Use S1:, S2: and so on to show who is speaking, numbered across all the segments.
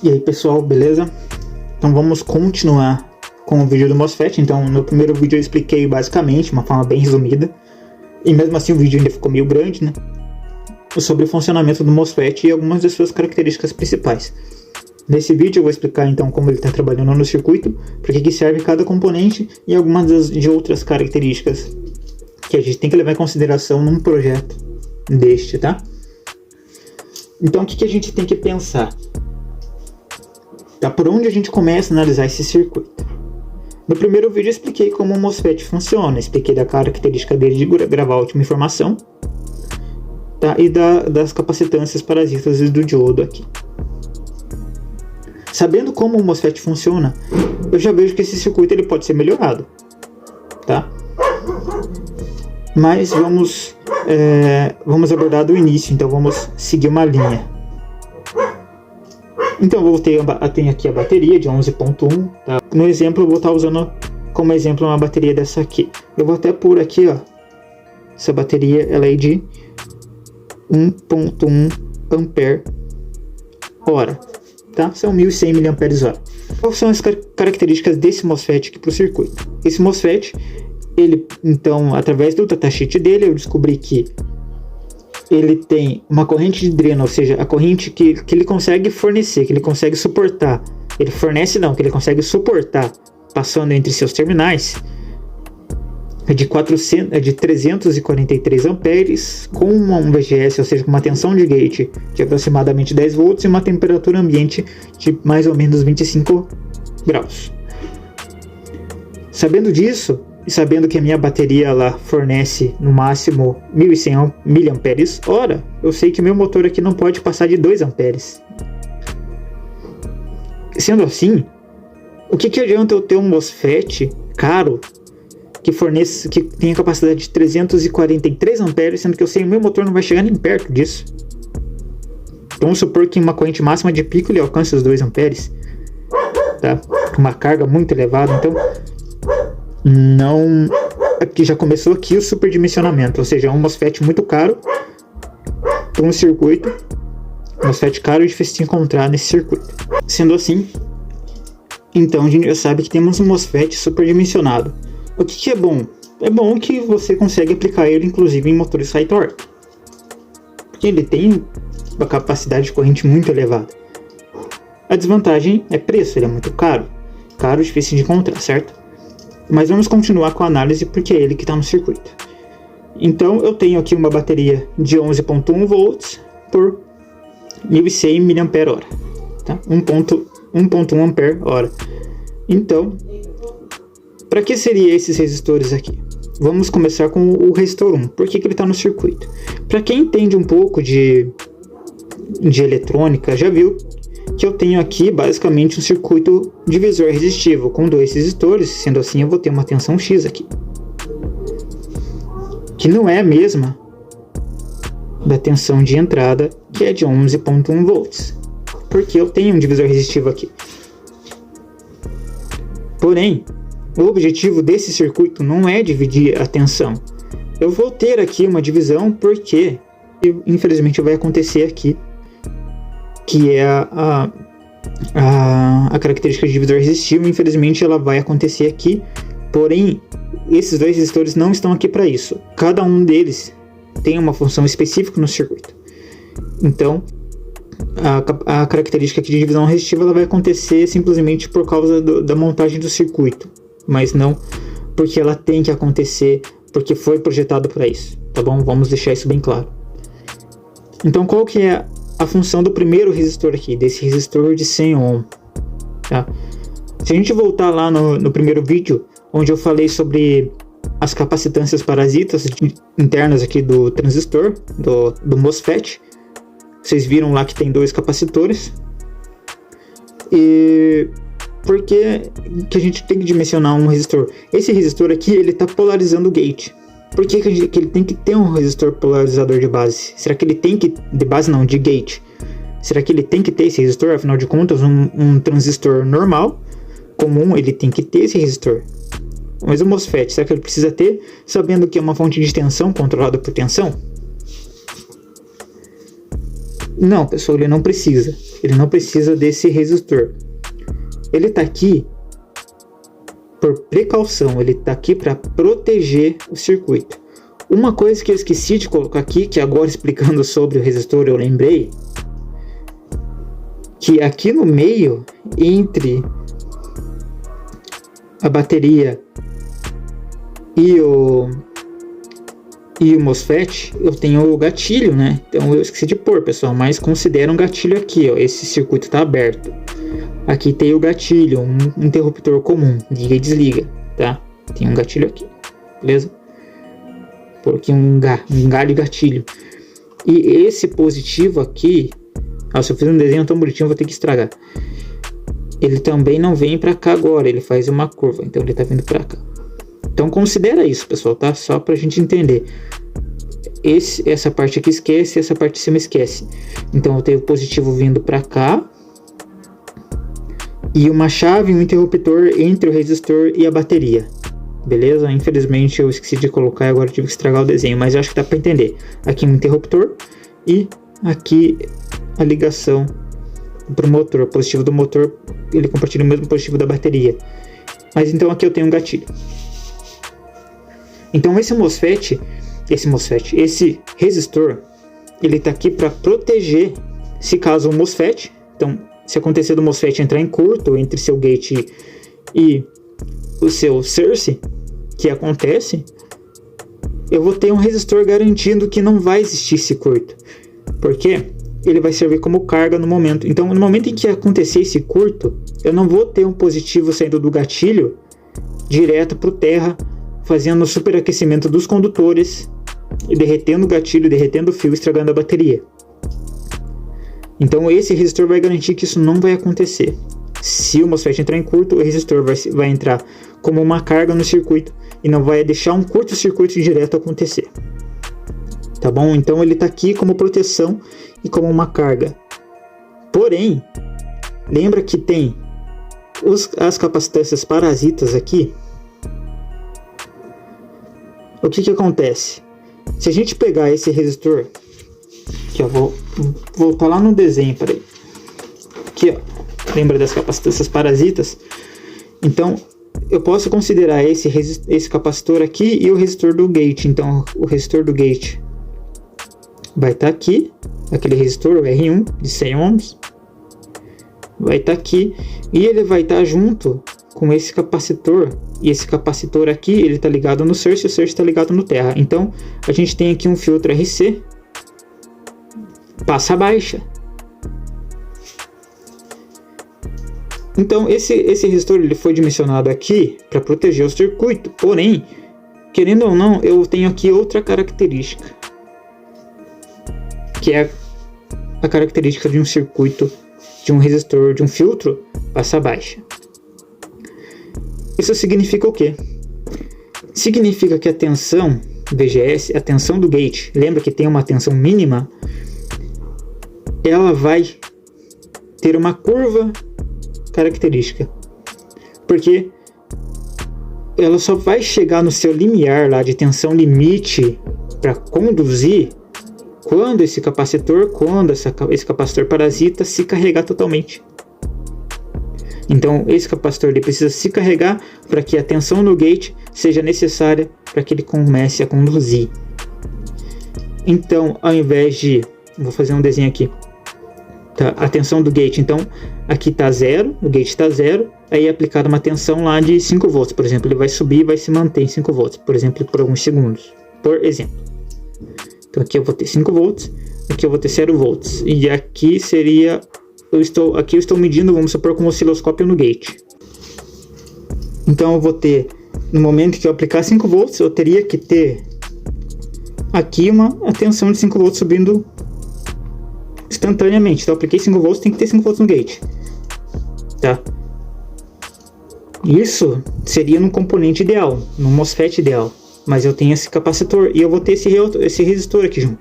S1: E aí pessoal, beleza? Então vamos continuar com o vídeo do MOSFET. Então no primeiro vídeo eu expliquei basicamente, de uma forma bem resumida, e mesmo assim o vídeo ainda ficou meio grande, né? Sobre o funcionamento do MOSFET e algumas das suas características principais. Nesse vídeo eu vou explicar então como ele está trabalhando no circuito, para que serve cada componente e algumas de outras características que a gente tem que levar em consideração num projeto deste, tá? Então o que a gente tem que pensar? Tá, por onde a gente começa a analisar esse circuito? No primeiro vídeo eu expliquei como o MOSFET funciona, expliquei da característica dele de gravar a última informação, tá? E das capacitâncias parasitas do diodo aqui. Sabendo como o MOSFET funciona, eu já vejo que esse circuito ele pode ser melhorado, tá? Mas vamos abordar do início, então vamos seguir uma linha. Então eu tenho aqui a bateria de 11.1, tá? No exemplo eu vou estar usando como exemplo uma bateria dessa aqui. Eu vou até pôr aqui, ó, essa bateria ela é de 1.1 ampere hora, tá? São 1100 mAh. Quais são as características desse MOSFET aqui para o circuito? Esse MOSFET, ele, então, através do datasheet dele, eu descobri que ele tem uma corrente de dreno, ou seja, a corrente que ele consegue fornecer, que ele consegue suportar. Ele fornece não, que ele consegue suportar, passando entre seus terminais, é de 343 amperes, com um VGS, ou seja, com uma tensão de gate de aproximadamente 10 volts e uma temperatura ambiente de mais ou menos 25 graus. Sabendo disso, e sabendo que a minha bateria ela fornece no máximo 1100 mAh, eu sei que meu motor aqui não pode passar de 2 amperes. Sendo assim, o que adianta eu ter um MOSFET caro que tenha capacidade de 343 amperes, sendo que eu sei que o meu motor não vai chegar nem perto disso? Então, vamos supor que em uma corrente máxima de pico ele alcance os 2 amperes, tá? Uma carga muito elevada, então não, aqui já começou aqui o superdimensionamento, ou seja, é um MOSFET muito caro para um circuito, MOSFET caro e difícil de encontrar nesse circuito. Sendo assim, então a gente já sabe que temos um MOSFET superdimensionado. O que é bom? É bom que você consegue aplicar ele inclusive em motores high torque, porque ele tem uma capacidade de corrente muito elevada. A desvantagem é preço, ele é muito caro e difícil de encontrar, certo? Mas vamos continuar com a análise porque é ele que está no circuito. Então eu tenho aqui uma bateria de 11.1 volts por 1100 mAh, tá? 1.1 ampere hora. Então, para que seriam esses resistores aqui? Vamos começar com o resistor 1. Por que ele está no circuito? Para quem entende um pouco de eletrônica, já viu que eu tenho aqui basicamente um circuito divisor resistivo com 2 resistores, sendo assim eu vou ter uma tensão X aqui, que não é a mesma da tensão de entrada, que é de 11.1 volts, porque eu tenho um divisor resistivo aqui. Porém, o objetivo desse circuito não é dividir a tensão. Eu vou ter aqui uma divisão porque, infelizmente, vai acontecer aqui, que é a característica de divisor resistivo. Infelizmente ela vai acontecer aqui, porém esses 2 resistores não estão aqui para isso. Cada um deles tem uma função específica no circuito. Então a característica aqui de divisão resistiva ela vai acontecer simplesmente por causa da montagem do circuito, mas não porque ela tem que acontecer porque foi projetado para isso, tá bom? Vamos deixar isso bem claro. Então qual que é a função do primeiro resistor aqui, desse resistor de 100 ohm, tá? Se a gente voltar lá no primeiro vídeo, onde eu falei sobre as capacitâncias parasitas internas aqui do transistor, do MOSFET, vocês viram lá que tem 2 capacitores. E por que a gente tem que dimensionar um resistor? Esse resistor aqui, ele está polarizando o gate. Por que ele tem que ter um resistor polarizador de base? Será que ele tem que... de base não, de gate. Será que ele tem que ter esse resistor? Afinal de contas, um transistor normal, comum, ele tem que ter esse resistor. Mas o MOSFET, será que ele precisa ter, sabendo que é uma fonte de tensão controlada por tensão? Não, pessoal, ele não precisa. Ele não precisa desse resistor. Ele está aqui por precaução. Ele está aqui para proteger o circuito. Uma coisa que eu esqueci de colocar aqui, que agora explicando sobre o resistor eu lembrei, que aqui no meio, entre a bateria e o MOSFET, eu tenho o gatilho, né? Então eu esqueci de pôr, pessoal, mas considera um gatilho aqui, ó. Esse circuito está aberto. Aqui tem o gatilho, um interruptor comum, liga e desliga, tá? Tem um gatilho aqui, beleza? Por aqui um galho gatilho. E esse positivo aqui, se eu fizer um desenho tão bonitinho, eu vou ter que estragar. Ele também não vem para cá agora, ele faz uma curva, então ele está vindo para cá. Então considera isso, pessoal, tá? Só para a gente entender. Essa parte aqui esquece, essa parte de cima esquece. Então eu tenho o positivo vindo para cá. E uma chave, um interruptor entre o resistor e a bateria. Beleza? Infelizmente eu esqueci de colocar e agora tive que estragar o desenho, mas eu acho que dá para entender. Aqui um interruptor e aqui a ligação para o motor. O positivo do motor, ele compartilha o mesmo positivo da bateria. Mas então aqui eu tenho um gatilho. Então esse resistor, ele está aqui para proteger, se caso o MOSFET, então se acontecer do MOSFET entrar em curto entre seu gate e o seu source, que acontece, eu vou ter um resistor garantindo que não vai existir esse curto, porque ele vai servir como carga no momento. Então no momento em que acontecer esse curto, eu não vou ter um positivo saindo do gatilho direto para o terra, fazendo o superaquecimento dos condutores e derretendo o gatilho, derretendo o fio, estragando a bateria. Então esse resistor vai garantir que isso não vai acontecer. Se o MOSFET entrar em curto, o resistor vai entrar como uma carga no circuito e não vai deixar um curto-circuito direto acontecer. Tá bom? Então ele está aqui como proteção e como uma carga. Porém, lembra que tem as capacitâncias parasitas aqui. O que acontece? Se a gente pegar esse resistor, aqui ó, vou voltar lá no desenho, peraí. Aqui ó, lembra das capacitâncias parasitas? Então eu posso considerar esse capacitor aqui e o resistor do gate. Então o resistor do gate vai estar aqui, aquele resistor, o R1 de 100 ohms, vai estar aqui e ele vai estar junto com esse capacitor. E esse capacitor aqui, ele está ligado no source e o source está ligado no terra. Então a gente tem aqui um filtro RC, passa baixa. Então esse resistor ele foi dimensionado aqui para proteger o circuito. Porém, querendo ou não, eu tenho aqui outra característica, que é a característica de um circuito, de um resistor, de um filtro passa baixa. Isso significa o quê? Significa que a tensão VGS, a tensão do gate, lembra que tem uma tensão mínima, ela vai ter uma curva característica, porque ela só vai chegar no seu limiar lá de tensão limite para conduzir quando esse capacitor parasita se carregar totalmente. Então esse capacitor ele precisa se carregar para que a tensão no gate seja necessária para que ele comece a conduzir. Então ao invés de, vou fazer um desenho aqui, tá, a tensão do gate, então aqui está 0, o gate está 0, aí é aplicada uma tensão lá de 5 volts, por exemplo, ele vai subir e vai se manter em 5 volts, por exemplo, por alguns segundos, por exemplo. Então aqui eu vou ter 5 volts, aqui eu vou ter 0 volts, e aqui seria, aqui eu estou medindo, vamos supor, com um osciloscópio no gate. Então eu vou ter, no momento que eu aplicar 5 volts, eu teria que ter aqui uma tensão de 5 volts subindo instantaneamente. Então eu apliquei 5 volts, tem que ter 5 volts no gate, tá? Isso seria no componente ideal, no MOSFET ideal, mas eu tenho esse capacitor e eu vou ter esse resistor aqui junto.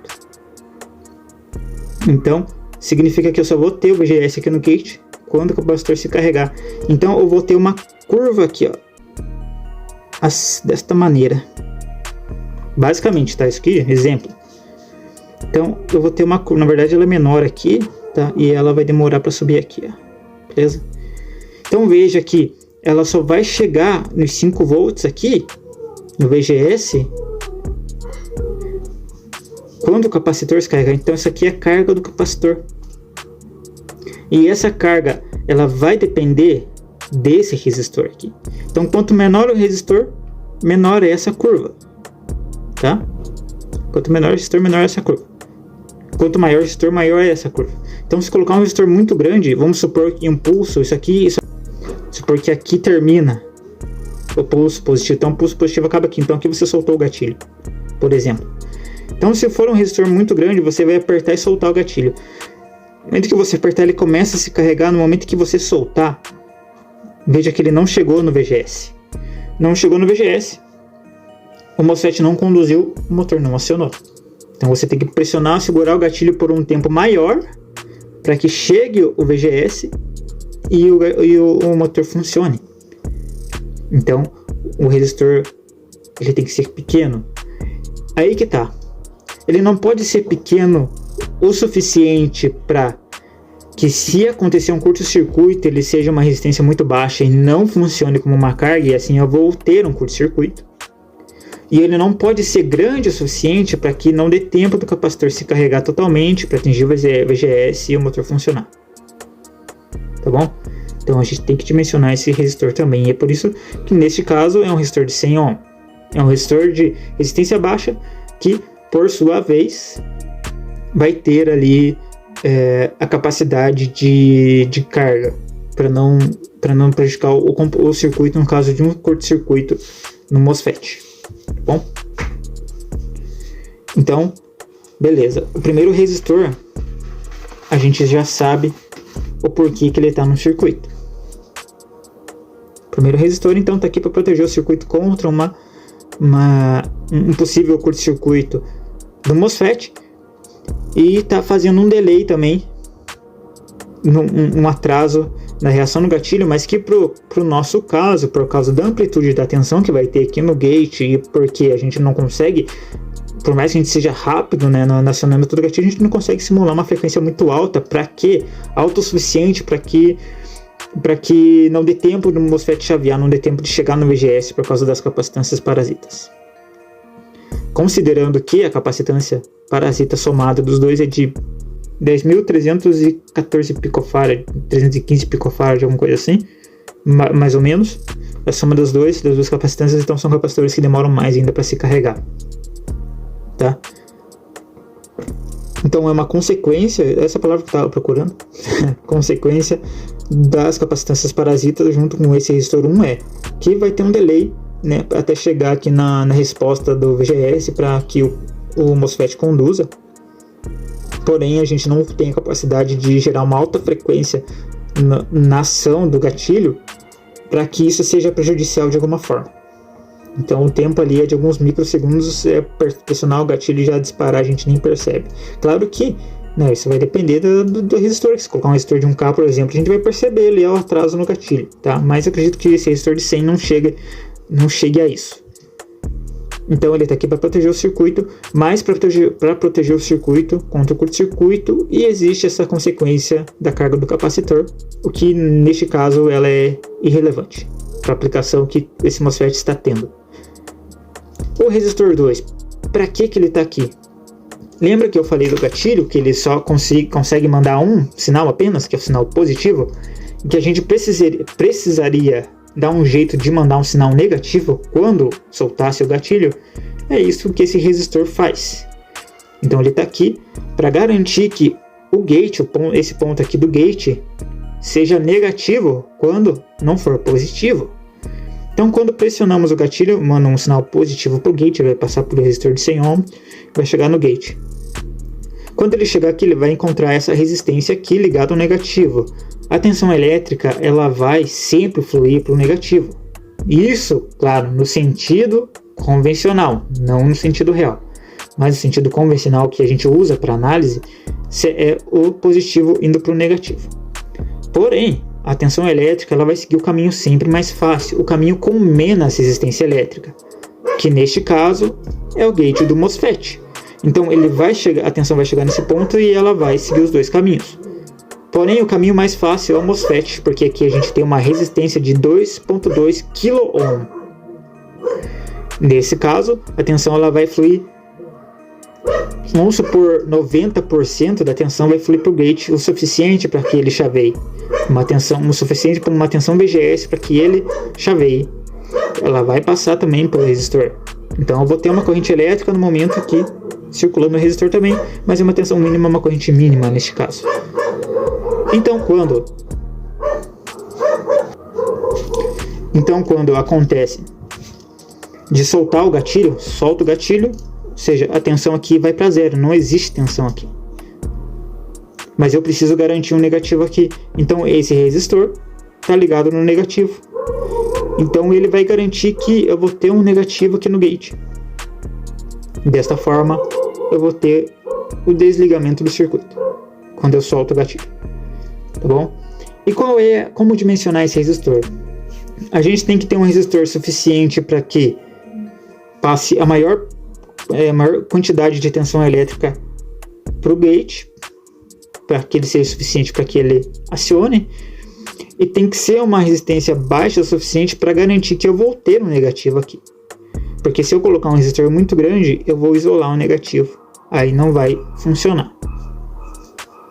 S1: Então significa que eu só vou ter o VGS aqui no gate quando o capacitor se carregar. Então eu vou ter uma curva aqui, ó, desta maneira, basicamente, tá? Isso aqui, exemplo. Então eu vou ter uma curva, na verdade ela é menor aqui, tá? E ela vai demorar para subir aqui, ó. Beleza? Então veja que ela só vai chegar nos 5 volts aqui, no VGS, quando o capacitor se carregar. Então isso aqui é a carga do capacitor. E essa carga, ela vai depender desse resistor aqui. Então quanto menor o resistor, menor é essa curva, tá? Quanto menor o resistor, menor é essa curva. Quanto maior o resistor, maior é essa curva. Então se colocar um resistor muito grande, vamos supor que um pulso, supor que aqui termina o pulso positivo. Então o pulso positivo acaba aqui. Então aqui você soltou o gatilho, por exemplo. Então se for um resistor muito grande, você vai apertar e soltar o gatilho. No momento que você apertar, ele começa a se carregar. No momento que você soltar, veja que ele não chegou no VGS. Não chegou no VGS, o MOSFET não conduziu, o motor não acionou. Então você tem que pressionar, segurar o gatilho por um tempo maior para que chegue o VGS e o motor funcione. Então o resistor, ele tem que ser pequeno. Aí que tá. Ele não pode ser pequeno o suficiente para que, se acontecer um curto-circuito, ele seja uma resistência muito baixa e não funcione como uma carga, e assim eu vou ter um curto-circuito. E ele não pode ser grande o suficiente para que não dê tempo do capacitor se carregar totalmente para atingir o VGS e o motor funcionar. Tá bom? Então a gente tem que dimensionar esse resistor também. E é por isso que neste caso é um resistor de 100 ohm. É um resistor de resistência baixa que, por sua vez, vai ter ali a capacidade de carga para não prejudicar o circuito no caso de um curto-circuito no MOSFET. Tá bom? Então, beleza. O primeiro resistor, a gente já sabe o porquê que ele está no circuito. O primeiro resistor, então, está aqui para proteger o circuito contra um possível curto-circuito do MOSFET, e está fazendo um delay também, um atraso na reação no gatilho, mas que pro nosso caso, por causa da amplitude da tensão que vai ter aqui no gate, e porque a gente não consegue, por mais que a gente seja rápido, né, no acionamento do gatilho, a gente não consegue simular uma frequência muito alta, alta o suficiente para que não dê tempo do MOSFET chavear, não dê tempo de chegar no VGS por causa das capacitâncias parasitas. Considerando que a capacitância parasita somada dos dois é de 10.314 picofarad, 315 picofarad, alguma coisa assim, mais ou menos. A soma das duas capacitâncias, então, são capacitores que demoram mais ainda para se carregar, tá? Então é uma consequência, essa palavra que eu estava procurando, consequência das capacitâncias parasitas junto com esse resistor 1 que vai ter um delay, né, até chegar aqui na resposta do VGS para que o MOSFET conduza. Porém, a gente não tem a capacidade de gerar uma alta frequência na ação do gatilho para que isso seja prejudicial de alguma forma. Então o tempo ali é de alguns microsegundos, pressionar o gatilho e já disparar, a gente nem percebe. Claro que, né, isso vai depender do resistor. Se colocar um resistor de 1K, por exemplo, a gente vai perceber ali o atraso no gatilho, tá? Mas eu acredito que esse resistor de 100 não chegue a isso. Então ele está aqui para proteger o circuito, mas para proteger o circuito contra o curto-circuito, e existe essa consequência da carga do capacitor, o que neste caso ela é irrelevante para a aplicação que esse MOSFET está tendo. O resistor 2, para que ele está aqui? Lembra que eu falei do gatilho, que ele só consegue mandar um sinal apenas, que é o sinal positivo, e que a gente precisaria dar um jeito de mandar um sinal negativo quando soltasse o gatilho? É isso que esse resistor faz. Então ele está aqui para garantir que o gate, esse ponto aqui do gate, seja negativo quando não for positivo. Então quando pressionamos o gatilho, manda um sinal positivo para o gate, vai passar por resistor de 100 ohm, vai chegar no gate. Quando ele chegar aqui, ele vai encontrar essa resistência aqui ligada ao negativo. A tensão elétrica, ela vai sempre fluir para o negativo. Isso, claro, no sentido convencional, não no sentido real. Mas no sentido convencional que a gente usa para análise, é o positivo indo para o negativo. Porém, a tensão elétrica, ela vai seguir o caminho sempre mais fácil, o caminho com menos resistência elétrica, que neste caso é o gate do MOSFET. Então a tensão vai chegar nesse ponto e ela vai seguir os dois caminhos. Porém, o caminho mais fácil é o MOSFET, porque aqui a gente tem uma resistência de 2.2 kΩ. Nesse caso, a tensão ela vai fluir, vamos supor, 90% da tensão vai fluir para o gate, o suficiente para que ele chaveie. O suficiente para uma tensão VGS para que ele chaveie. Ela vai passar também pelo resistor. Então eu vou ter uma corrente elétrica no momento aqui, circulando no resistor também, mas é uma tensão mínima, uma corrente mínima neste caso. Então quando acontece de soltar o gatilho, solta o gatilho, ou seja, a tensão aqui vai para zero, não existe tensão aqui. Mas eu preciso garantir um negativo aqui. Então esse resistor está ligado no negativo. Então ele vai garantir que eu vou ter um negativo aqui no gate. Desta forma eu vou ter o desligamento do circuito quando eu solto o gatilho. Tá bom? E como dimensionar esse resistor? A gente tem que ter um resistor suficiente para que passe a maior quantidade de tensão elétrica para o gate, para que ele seja suficiente para que ele acione, e tem que ser uma resistência baixa o suficiente para garantir que eu vou ter um negativo aqui. Porque se eu colocar um resistor muito grande, eu vou isolar um negativo, aí não vai funcionar.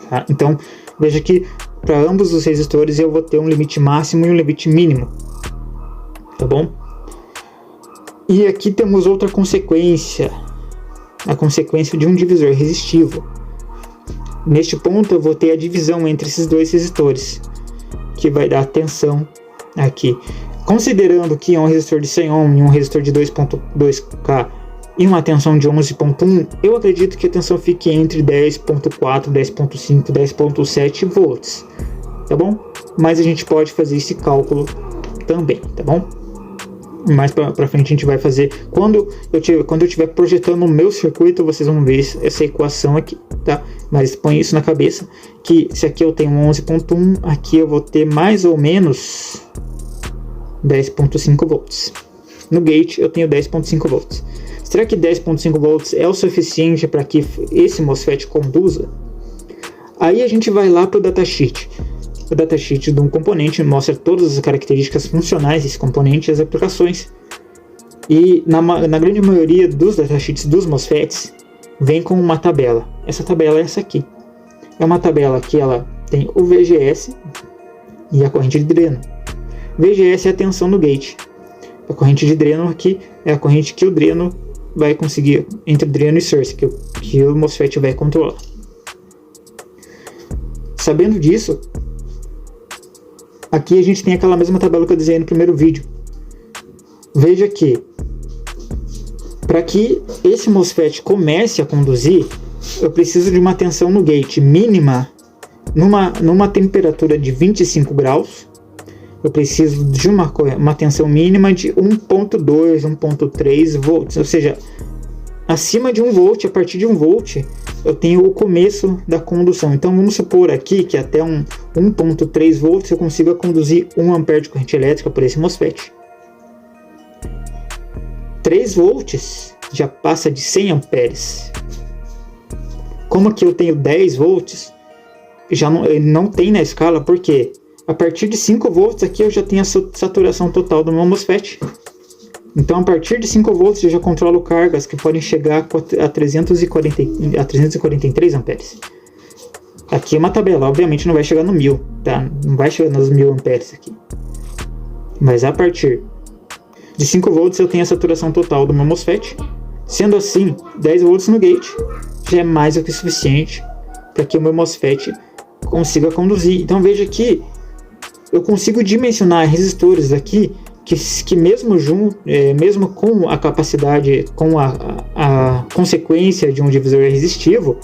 S1: Tá? Então veja que para ambos os resistores eu vou ter um limite máximo e um limite mínimo. Tá bom? E aqui temos outra consequência, a consequência de um divisor resistivo. Neste ponto eu vou ter a divisão entre esses dois resistores, que vai dar tensão aqui. Considerando que é um resistor de 100 ohm e um resistor de 2.2K e uma tensão de 11.1, eu acredito que a tensão fique entre 10.4, 10.5, 10.7 volts, tá bom? Mas a gente pode fazer esse cálculo também, tá bom? Mais pra frente a gente vai fazer. Quando eu estiver projetando o meu circuito, vocês vão ver essa equação aqui, tá? Mas põe isso na cabeça, que se aqui eu tenho 11.1, aqui eu vou ter mais ou menos 10.5 volts. No gate eu tenho 10.5 volts. Será que 10.5 volts é o suficiente para que esse MOSFET conduza? Aí a gente vai lá para o datasheet. O datasheet de um componente mostra todas as características funcionais desse componente e as aplicações. E na grande maioria dos datasheets dos MOSFETs, vem com uma tabela. Essa tabela é essa aqui. É uma tabela que ela tem o VGS e a corrente de dreno. VGS é a tensão no gate. A corrente de dreno aqui é a corrente que o dreno vai conseguir, entre dreno e source, que o MOSFET vai controlar. Sabendo disso, aqui a gente tem aquela mesma tabela que eu desenhei no primeiro vídeo. Veja que para que esse MOSFET comece a conduzir, eu preciso de uma tensão no gate mínima numa temperatura de 25 graus. Eu preciso de uma tensão mínima de 1.2, 1.3 volts, ou seja, acima de 1 volt, a partir de 1 volt, eu tenho o começo da condução. Então vamos supor aqui que até 1.3 volts eu consiga conduzir 1 ampere de corrente elétrica por esse MOSFET. 3 volts já passa de 100 amperes. Como aqui eu tenho 10 volts, ele não tem na escala, porque a partir de 5 volts aqui eu já tenho a saturação total do meu MOSFET. Então a partir de 5 volts eu já controlo cargas que podem chegar a 343 amperes. Aqui é uma tabela, obviamente não vai chegar no 1000, tá? Não vai chegar nos 1000 amperes aqui. Mas a partir de 5 volts eu tenho a saturação total do meu MOSFET. Sendo assim, 10 volts no gate já é mais do que suficiente para que o meu MOSFET consiga conduzir. Então veja que eu consigo dimensionar resistores aqui que mesmo com a capacidade, com a consequência de um divisor resistivo,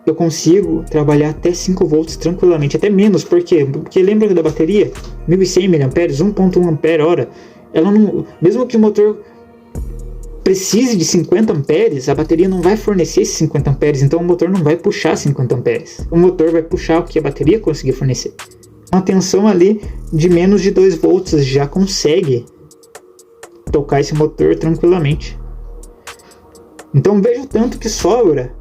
S1: eu consigo trabalhar até 5 volts tranquilamente, até menos. Por quê? Porque lembra da bateria? 1100 mAh, 1.1 ampere-hora, ela não, mesmo que o motor precise de 50 amperes, a bateria não vai fornecer esses 50 amperes, então o motor não vai puxar 50 amperes. O motor vai puxar o que a bateria conseguir fornecer. Uma tensão ali de menos de 2 volts já consegue tocar esse motor tranquilamente. Então veja o tanto que sobra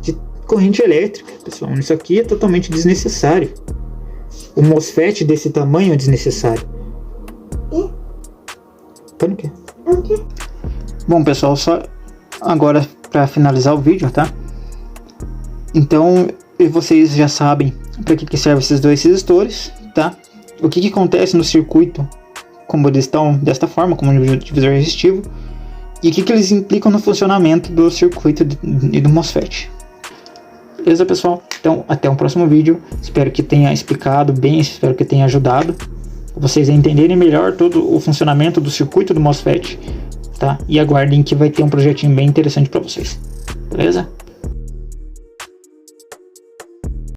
S1: de corrente elétrica, pessoal. Isso aqui é totalmente desnecessário. O MOSFET desse tamanho é desnecessário. Bom, pessoal, só agora para finalizar o vídeo, tá? Então, vocês já sabem para que servem esses dois resistores, tá? O que acontece no circuito, como eles estão desta forma, como um divisor resistivo, e o que eles implicam no funcionamento do circuito e do MOSFET. Beleza, pessoal? Então, até um próximo vídeo. Espero que tenha explicado bem, espero que tenha ajudado vocês a entenderem melhor todo o funcionamento do circuito do MOSFET, tá? E aguardem que vai ter um projetinho bem interessante para vocês. Beleza?